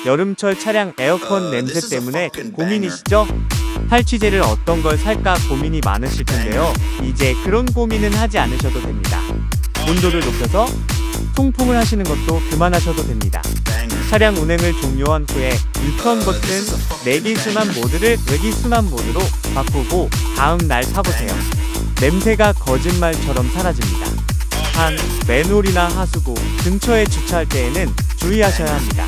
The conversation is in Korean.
여름철 차량 에어컨 냄새 때문에 고민이시죠? 탈취제를 어떤 걸 살까 고민이 많으실 텐데요. 이제 그런 고민은 하지 않으셔도 됩니다. 온도를 높여서 통풍을 하시는 것도 그만하셔도 됩니다. 차량 운행을 종료한 후에 유턴 버튼 내기 순환 모드를 외기 순환 모드로 바꾸고 다음 날 타보세요. 냄새가 거짓말처럼 사라집니다. 단, 맨홀이나 하수구 근처에 주차할 때에는 주의하셔야 합니다.